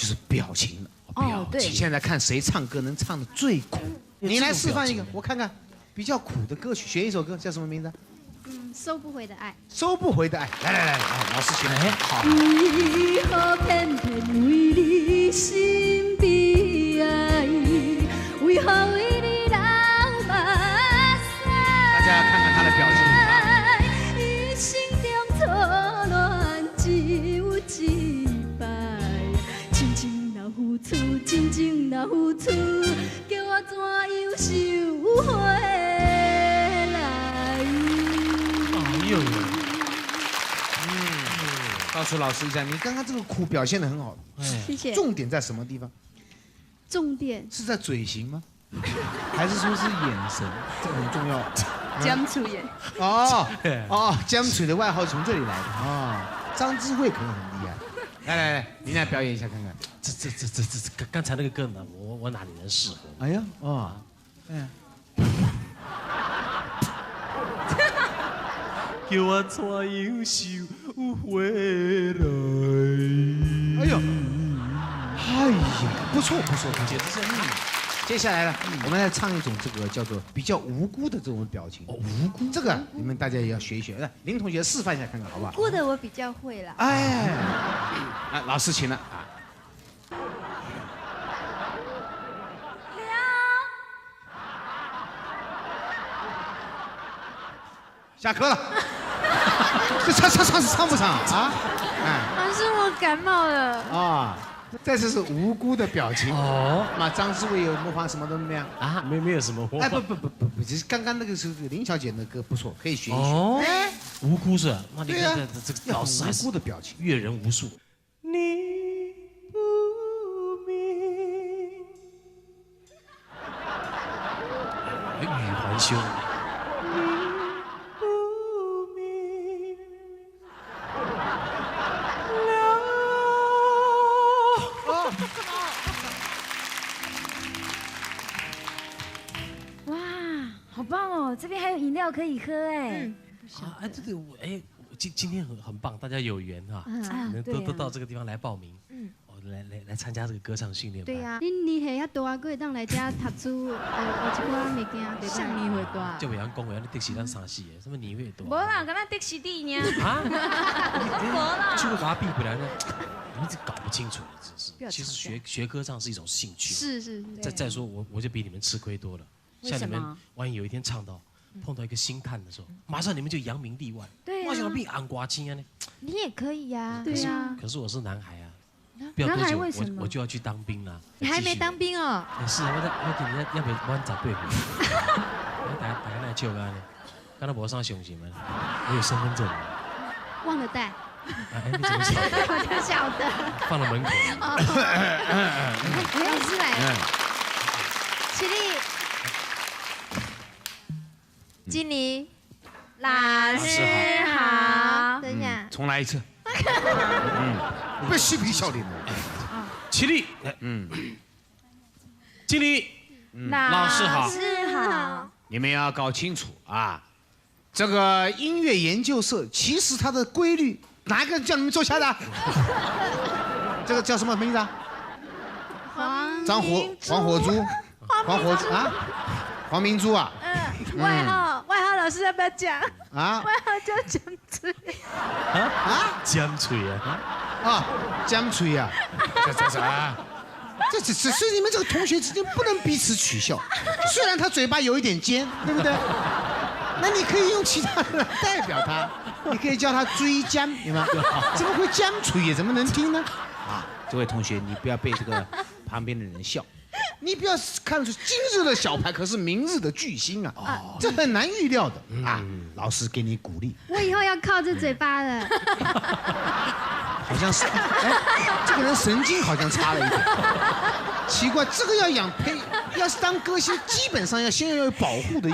就是表情了。哦，对。现在看谁唱歌能唱的最苦，你来示范一个，我看看。比较苦的歌曲，选一首歌，叫什么名字？收不回的爱。收不回的爱，来，老师请来。好。为何偏偏为你心悲哀？为何为你流目屎？大家看看他的表情。一生中错乱只有一摆，真情若付出，真情若付出，叫我怎样收回来？哎呦，告诉老师一下，你刚刚这个苦表现得很好。谢谢。重点在什么地方？重点是在嘴型吗？还是说是眼神？这个很重要。江楚妍。江楚的外号从这里来的啊。张智慧可能很厉害。来，你来表演一下看看。这刚才那个歌呢，我哪里能适合？哎呀，叫我怎样收回来？哎呦，不错，简直是接下来呢，我们来唱一种这个叫做比较无辜的这种表情。无辜，这个你们大家也要学一学。来，林同学示范一下看看好不好？无辜的我比较会了。老师请了啊。下课了。这唱不唱啊？老师，我感冒了。啊，这次是无辜的表情。那张志伟有模仿什么都没有啊？没有什么模仿。不，其实刚刚那个是林小姐的歌不错，可以学一学。无辜是？那你看这个老师无辜的表情，阅人无数。你不明，欲还休。好棒哦！这边还有饮料可以喝哎。对，今天很棒，大家有缘哈，都到这个地方来报名，来参加这个歌唱训练班。对呀，你年岁遐大，还会当来这读书，有一寡物件，像年岁大。就袂晓讲话，你的士咱3、4个，什么年岁大？无啦，敢那的士弟呢？啊？无啦。去过给他比不来呢？你这搞不清楚了，真是。其实学歌唱是一种兴趣。是。再说我就比你们吃亏多了。像你们万一有一天唱到碰到一个星探的时候，马上你们就扬名立万。对啊。我想比安瓜青啊呢。你也可以呀。对呀。可是我是男孩啊，不要多久我就要去当兵了。你还没当兵哦？是啊，我今年要不晚10对回。大家来笑干呢，刚才无啥伤心啊，我有身份证。忘了带。你怎么晓得？我就晓得。放到门口。我也是来。起立。经理，老师好。等一下，重来一次。不嬉皮笑脸的。起立。经理，老师好。老师好。你们要搞清楚啊，这个音乐研究社其实它的规律，哪一个叫你们坐下的？这个叫什么名字啊？黄火珠啊？黄明珠啊？外号老师要不要讲？啊？外号叫江翠。江翠啊？江翠啊？这是你们这个同学之间不能彼此取笑。虽然他嘴巴有一点尖，对不对？那你可以用其他人来代表他，你可以叫他追江，有没有？怎么会江翠也怎么能听呢？这位同学，你不要被这个旁边的人笑。你不要看出今日的小牌可是明日的巨星啊！这很难预料的啊！老师给你鼓励。我以后要靠这嘴巴了。好像是，这个人神经好像差了一点。奇怪，这个要是当歌星，基本上先要有保护的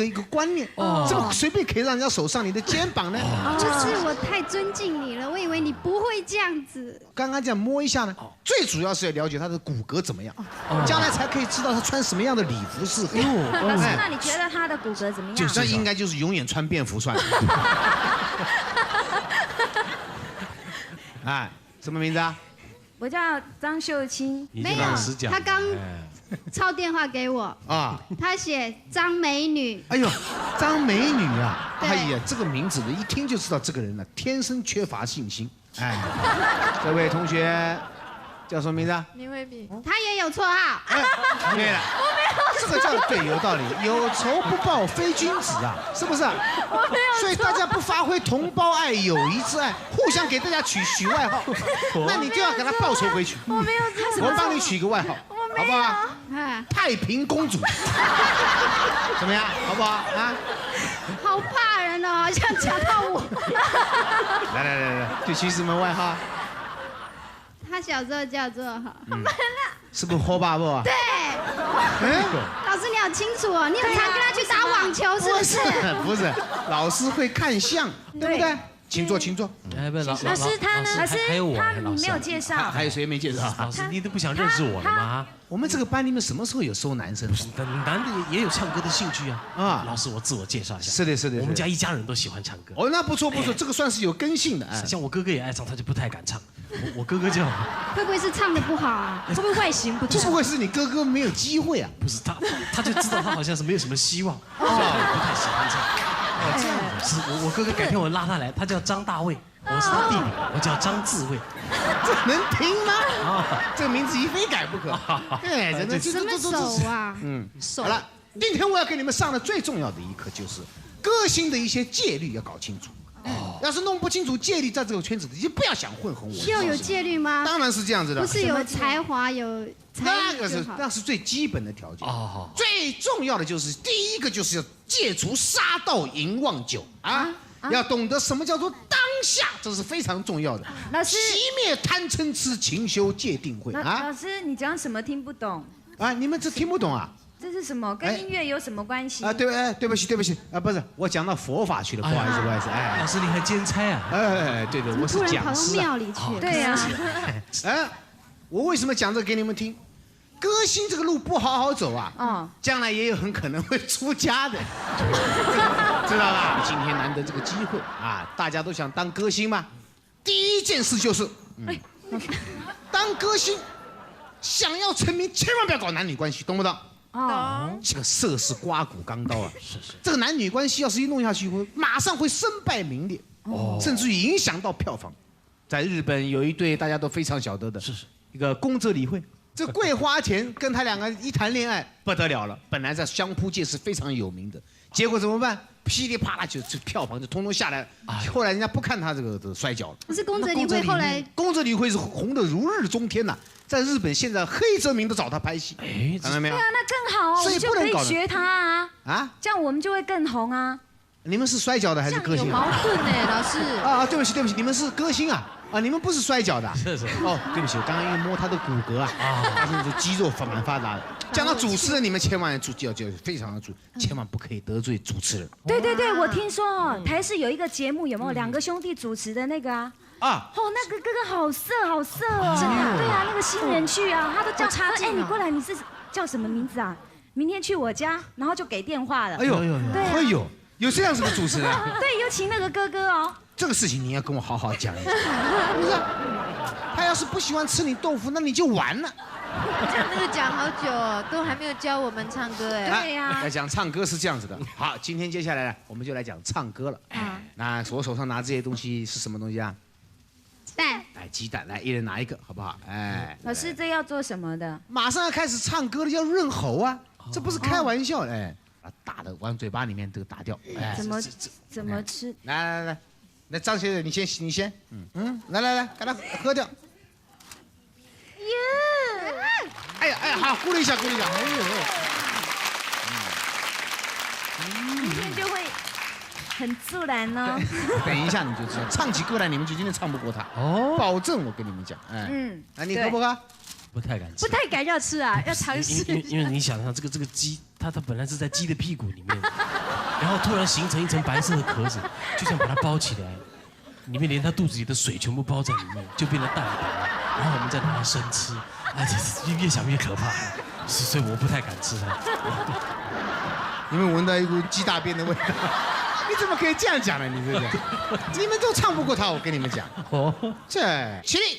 一个观念。这么随便可以让人家手上你的肩膀呢？就是我太尊敬你了，我以为你不会这样子。刚刚这样摸一下呢，最主要是要了解他的骨骼怎么样，将来才可以知道他穿什么样的礼服适合。老师，那你觉得他的骨骼怎么样？这应该就是永远穿便服算了。什么名字啊？我叫张秀清。没有，他刚抄电话给我啊，他写张美女。哎呦，张美女啊！哎呀，这个名字呢，一听就知道这个人呢天生缺乏信心。哎，这位同学叫什么名字啊？林慧萍，他也有绰号。对了，我没有，这个叫对，有道理。有仇不报非君子啊，是不是？我没有。所以大家不发挥同胞爱、友谊之爱，互相给大家取外号，那你就要给他报仇回去。我没有这什么。我帮你取个外号，好不好？太平公主，怎么样？好不好啊？好怕人哦，好像讲到我。来，就取什么外号？他小时候叫做是不是火爸爸？对。老师你好清楚哦，你有常跟他去打网球是不是？不是，老师会看相，对不对？请坐，请坐。老师他呢？老师他你没有介绍。还有谁没介绍？老师你都不想认识我了吗？我们这个班里面什么时候有收男生？男的也有唱歌的兴趣啊。啊，老师我自我介绍一下。是的。我们家一家人都喜欢唱歌。哦，那不错，这个算是有根性的。像我哥哥也爱唱，他就不太敢唱。我哥哥就会不会是唱的不好啊？会不会外形不对？不会是你哥哥没有机会啊？不是他就知道他好像是没有什么希望，所以他也不太喜欢唱。这样是我哥哥改天我拉他来，他叫张大卫，我是他弟弟，我叫张自卫。这能听吗？这个名字一非改不可。哎，真的什么手啊？手。好了，今天我要给你们上的最重要的一课就是歌星的一些戒律要搞清楚。要是弄不清楚戒律，在这个圈子里就不要想混我。需要有戒律吗？当然是这样子的。不是有才华有那是最基本的条件。最重要的就是第一个就是要戒除杀盗淫妄酒啊，要懂得什么叫做当下，这是非常重要的。老师，熄灭贪嗔痴，勤修戒定慧啊。老师，你讲什么听不懂？啊，你们这听不懂啊？这是什么？跟音乐有什么关系？啊，对不起啊，不是，我讲到佛法去了，不好意思。哎，老师你还兼差啊？对，我是讲师。突然跑到庙里去。对呀。我为什么讲这个给你们听？歌星这个路不好好走啊，将来也有很可能会出家的，知道吧？今天难得这个机会啊，大家都想当歌星嘛。第一件事就是，当歌星想要成名，千万不要搞男女关系，懂不懂？这个涉世刮骨钢刀啊！是。这个男女关系要是一弄下去，马上会身败名裂，甚至于影响到票房。在日本有一对大家都非常晓得的，是一个宫泽理惠。这桂花田跟他两个一谈恋爱不得了了，本来在相扑界是非常有名的，结果怎么办？噼里啪啦就票房就通通下来了。后来人家不看他这个摔跤了。不是宫泽理惠后来，宫泽理惠是红得如日中天呐，在日本现在黑泽明都找他拍戏。看到没有？对啊，那更好啊，我们就可以学他啊。这样我们就会更红啊。你们是摔跤的还是歌星？有矛盾呢，老师。对不起，你们是歌星啊。你们不是摔跤的。是。对不起，我刚刚因为摸他的骨骼他是肌肉蛮发达的。讲到主持人，你们千万要非常的注意，千万不可以得罪主持人。对，我听说台视有一个节目，有没有两个兄弟主持的那个啊？那个哥哥好色哦。对啊，那个新人去啊，他都叫他，你过来，你是叫什么名字啊？明天去我家，然后就给电话了。有这样子的主持人？对，有请那个哥哥哦。这个事情你要跟我好好讲一下。不是，他要是不喜欢吃你豆腐，那你就完了。讲这个讲好久哦，都还没有教我们唱歌哎。对呀。要讲唱歌是这样子的。好，今天接下来我们就来讲唱歌了。那我手上拿这些东西是什么东西啊？蛋。鸡蛋，来一人拿一个，好不好？老师，这要做什么的？马上要开始唱歌了，要润喉啊，这不是开玩笑把大的往嘴巴里面这个打掉。怎么吃？来，张学友，你先，来，给他喝掉。哎呀，好，鼓励一下。明天就会很自然哦。等一下你就知道，唱起歌来你们就今天唱不过他保证我跟你们讲。你喝不喝？不太敢吃。不太敢要吃啊，要尝试。因为你想想这个鸡，它本来是在鸡的屁股里面，然后突然形成一层白色的壳子，就想把它包起来，里面连它肚子里的水全部包在里面，就变成蛋白，然后我们再拿来生吃，越想越可怕，所以我不太敢吃它。你们闻到一股鸡大便的味道，你怎么可以这样讲呢？你这个，你们都唱不过他，我跟你们讲。这起立，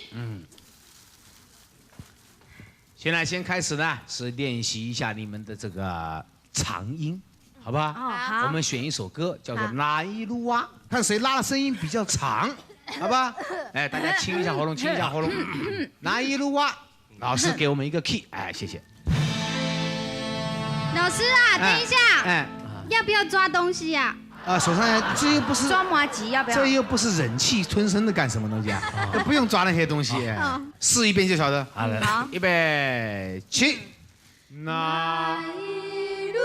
现在先开始呢，是练习一下你们的这个长音，好不好？好。我们选一首歌，叫做《哪一路啊》，看谁拉的声音比较长，好吧？哎，大家清一下喉咙，清一下喉咙。哪一路啊？老师给我们一个 key， 哎，谢谢。老师啊，等一下，要不要抓东西呀？手上这又不是抓麻吉，要不要？这又不是忍气吞声的干什么东西啊？都不用抓那些东西，试一遍就晓得。好了，预备起，哪一路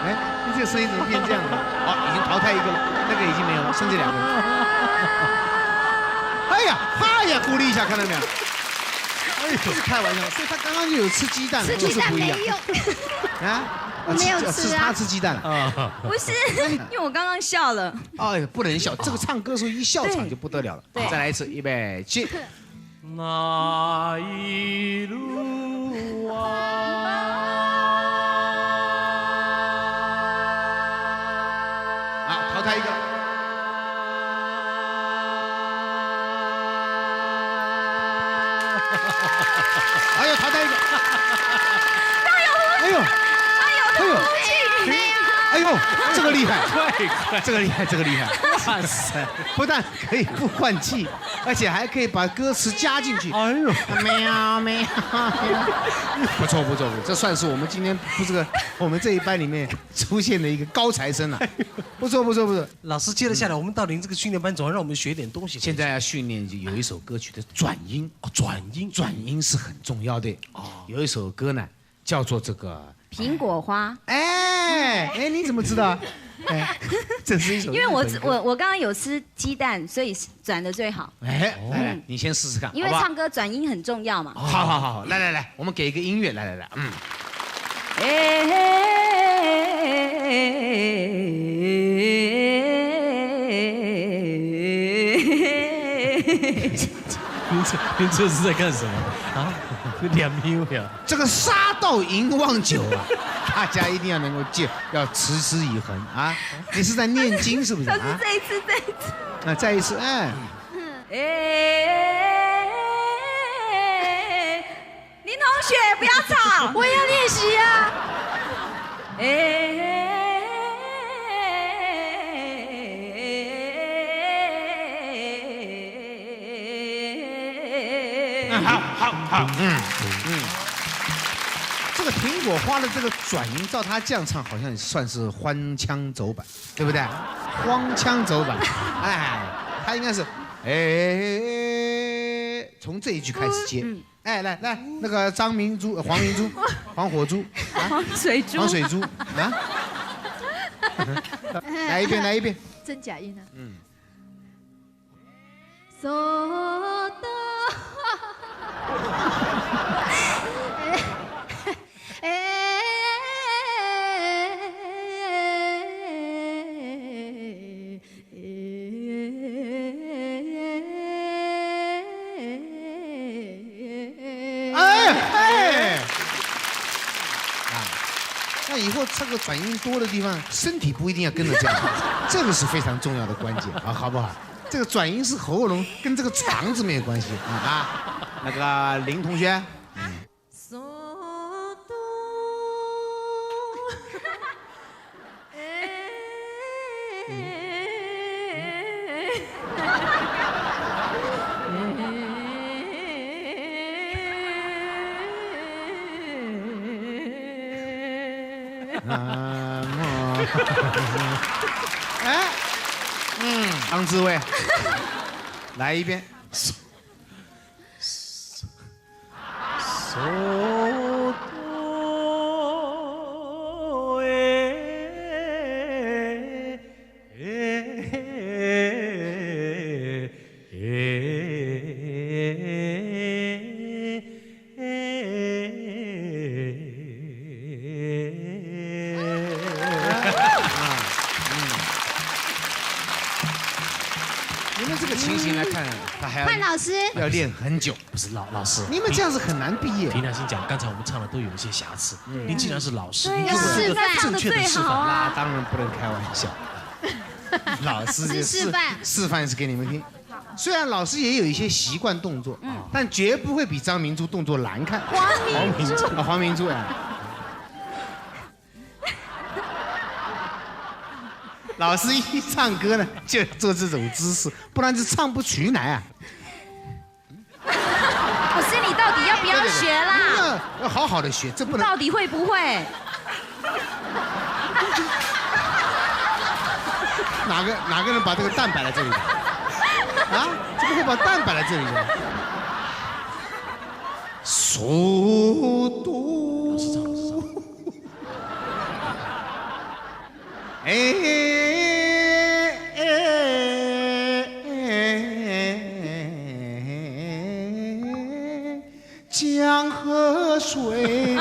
哎，你这个声音怎么变这样了？哦，已经淘汰一个了，那个已经没有了，剩这2个。哎呀，鼓励一下，看到没有？哎，不是开玩笑，所以他刚刚就有吃鸡蛋，吃鸡蛋没用啊，我没有吃啊，他吃鸡蛋啊，不是，因为我刚刚笑了。哎，不能笑，这个唱歌时候一笑场就不得了了。再来一次，预备起。哪一路啊？淘汰一个。哎呦，淘汰一个！哎呦，哎呦，这个厉害，这个厉害，这个厉害！哇塞，不但可以不换气，而且还可以把歌词加进去。哎呦，喵喵，不错，这算是我们今天我们这一班里面出现的一个高材生了。不错。老师接着下来，我们到您这个训练班，总要让我们学点东西。现在要训练有一首歌曲的转音，转音是很重要的。有一首歌呢，叫做这个苹果花。哎，你怎么知道？哎，这是一首。因为我刚刚有吃鸡蛋，所以转的最好。哎，来，你先试试看。因为唱歌转音很重要嘛。好，来，我们给一个音乐，来，您这是在干什么啊？2秒呀！这个杀到银望酒啊，大家一定要能够记，要持之以恒啊！你是在念经是不是啊？这一次。那再一次，林同学不要吵，我要练习啊。好，这个苹果花的这个转音，照他这样唱，好像算是荒腔走板，对不对？荒腔走板，哎，他应该是从这一句开始接，来，那个黄明珠、黄火珠、黄水珠啊，来一遍，真假音啊？那以后这个转音多的地方，身体不一定要跟着这样，这个是非常重要的关键啊，好不好？这个转音是喉咙跟这个肠子没有关系啊。那个林同学，张志伟，来一遍。你们这个情形来看，他还要换老师要练很久。不是老师，你们这样子很难毕业。凭良心讲，刚才我们唱的都有一些瑕疵。您既然是老师，您对呀，就有一个唱的正确的示范。最好啊。那当然不能开玩笑。老师是示范示范是给你们听。虽然老师也有一些习惯动作，但绝不会比张明珠动作难看。黄明珠呀。老师一唱歌呢，就做这种姿势，不然就唱不出来啊。老师，你到底要不要学啦？要好好的学，这不能。到底会不会？哪个人把这个蛋摆在这里的？啊？怎么会把蛋摆在这里的？速度。江河水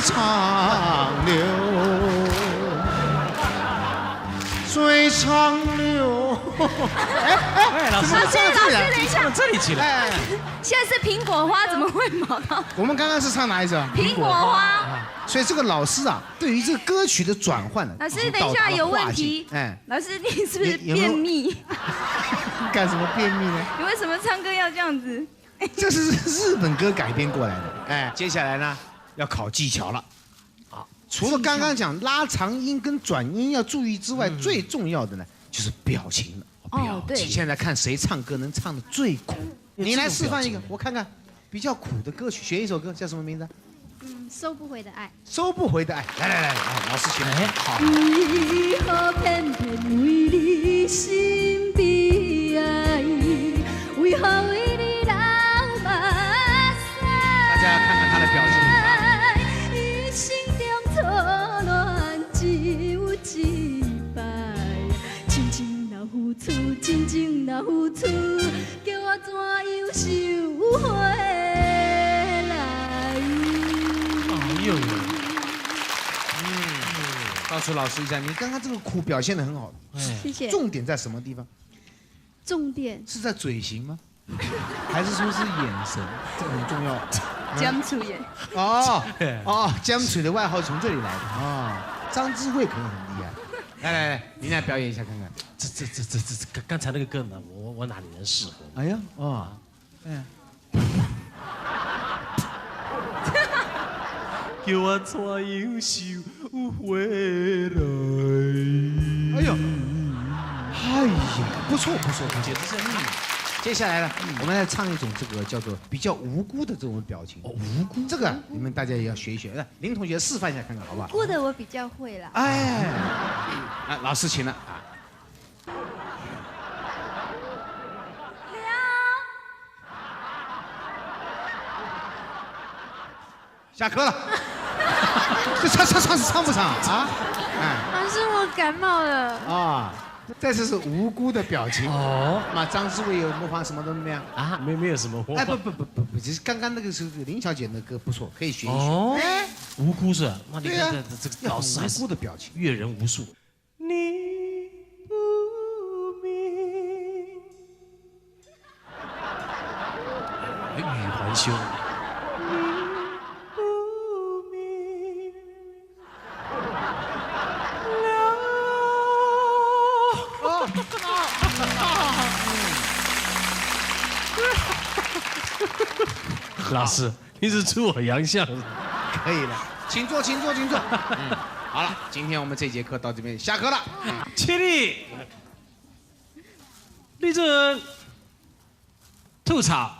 长流，水长流。老师，老师，等一下，这里起来。现在是苹果花，怎么会跑到？我们刚刚是唱哪一首？苹果花。所以这个老师啊，对于这个歌曲的转换呢，老师，等一下有问题。老师，你是不是便秘？干什么便秘呢？你为什么唱歌要这样子？这是日本歌改编过来的。接下来呢要考技巧了。除了刚刚讲拉长音跟转音要注意之外，最重要的呢就是表情了。哦，对。现在看谁唱歌能唱得最苦。你来示范一个，我看看比较苦的歌曲，选一首歌，叫什么名字？收不回的爱。收不回的爱。来，老师请来。好。为何偏偏为你心悲哀？为何为你流目屎？大家看看他的表情。伊心中错乱只有一摆，真情若付出，真情若付出，叫我怎样收回来？告诉老师一下，你刚刚这个苦表现得很好。谢谢。重点在什么地方？重点是在嘴型吗？还是说是眼神？这个很重要。江楚眼。江楚的外号从这里来的。张智慧可能很厉害。来，你来表演一下看看。这刚才那个歌呢，我哪里能适合？哎呀，叫我怎样收回来？哎呀，不错，简直是。接下来呢，我们来唱一种这个叫做比较无辜的这种表情。无辜，这个你们大家也要学一学。来，林同学示范一下看看好不好？无辜的我比较会啦。老师请了。下课了。这唱不唱啊？老师，我感冒了。这次是无辜的表情。张智慧有模仿什么都没有啊？没有什么。不，其实刚刚那个是林小姐的歌不错，可以学一学。无辜是？那你看这个老师无辜的表情，阅人无数。你不明，欲还休。老师，你是出我洋相，可以了，请坐。好了，今天我们这节课到这边下课了。起立，立正，吐槽。